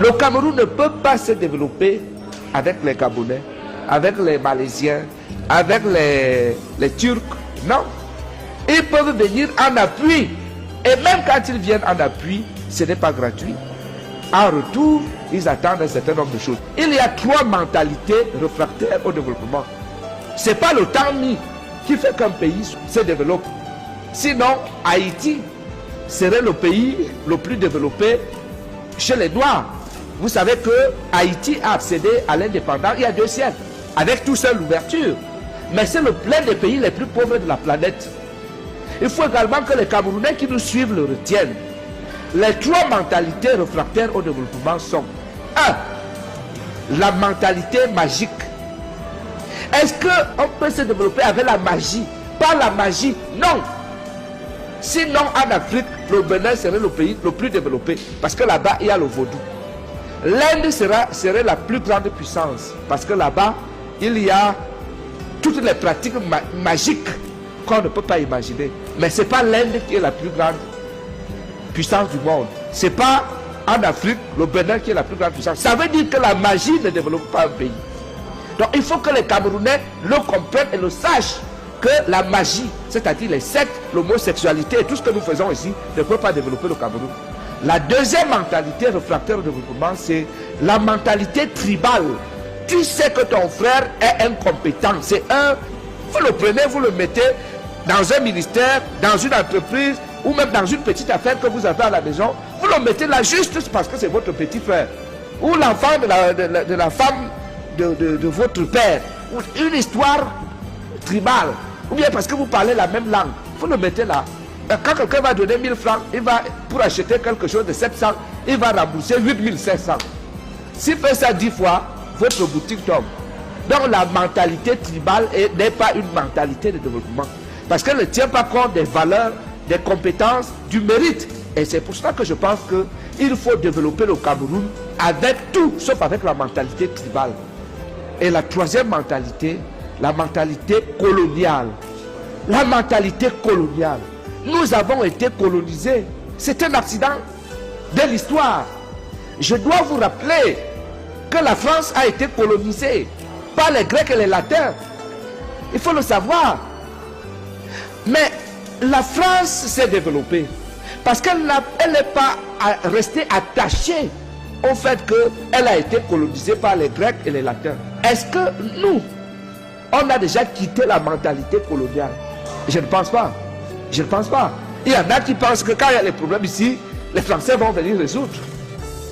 Le Cameroun ne peut pas se développer avec les Gabonais, avec les Malaisiens, avec les Turcs. Non. Ils peuvent venir en appui. Et même quand ils viennent en appui, ce n'est pas gratuit. En retour, ils attendent un certain nombre de choses. Il y a 3 mentalités réfractaires au développement. Ce n'est pas le temps mis qui fait qu'un pays se développe. Sinon, Haïti serait le pays le plus développé chez les Noirs. Vous savez que Haïti a accédé à l'indépendance il y a 2 siècles, avec tout seul l'ouverture. Mais c'est l'un des pays les plus pauvres de la planète. Il faut également que les Camerounais qui nous suivent le retiennent. Les 3 mentalités réfractaires au développement sont 1. La mentalité magique. Est-ce qu'on peut se développer avec la magie? Pas la magie, non. Sinon, en Afrique, le Bénin serait le pays le plus développé. Parce que là-bas, il y a le vaudou. L'Inde serait la plus grande puissance. Parce que là-bas, il y a toutes les pratiques magiques qu'on ne peut pas imaginer. Mais ce n'est pas l'Inde qui est la plus grande puissance du monde. Ce n'est pas en Afrique, le Bénin qui est la plus grande puissance. Ça veut dire que la magie ne développe pas un pays. Donc il faut que les Camerounais le comprennent et le sachent que la magie, c'est-à-dire les sectes, l'homosexualité et tout ce que nous faisons ici, ne peut pas développer le Cameroun. La deuxième mentalité réfractaire au développement, c'est la mentalité tribale. Tu sais que ton frère est incompétent. C'est vous le prenez, vous le mettez dans un ministère, dans une entreprise, ou même dans une petite affaire que vous avez à la maison, vous le mettez là juste parce que c'est votre petit frère. Ou l'enfant de la femme de votre père. Ou une histoire tribale. Ou bien parce que vous parlez la même langue. Vous le mettez là. Quand quelqu'un va donner 1000 francs, pour acheter quelque chose de 700, il va rembourser 8500. S'il fait ça 10 fois, votre boutique tombe. Donc la mentalité tribale n'est pas une mentalité de développement. Parce qu'elle ne tient pas compte des valeurs, des compétences, du mérite. Et c'est pour cela que je pense qu'il faut développer le Cameroun avec tout, sauf avec la mentalité tribale. Et la troisième mentalité, la mentalité coloniale. La mentalité coloniale. Nous avons été colonisés. C'est un accident de l'histoire. Je dois vous rappeler que la France a été colonisée par les Grecs et les Latins. Il faut le savoir. Mais la France s'est développée parce qu'elle n'est pas restée attachée au fait qu'elle a été colonisée par les Grecs et les Latins. Est-ce que nous, on a déjà quitté la mentalité coloniale? Je ne pense pas. Je ne pense pas. Il y en a qui pensent que quand il y a des problèmes ici, les Français vont venir résoudre.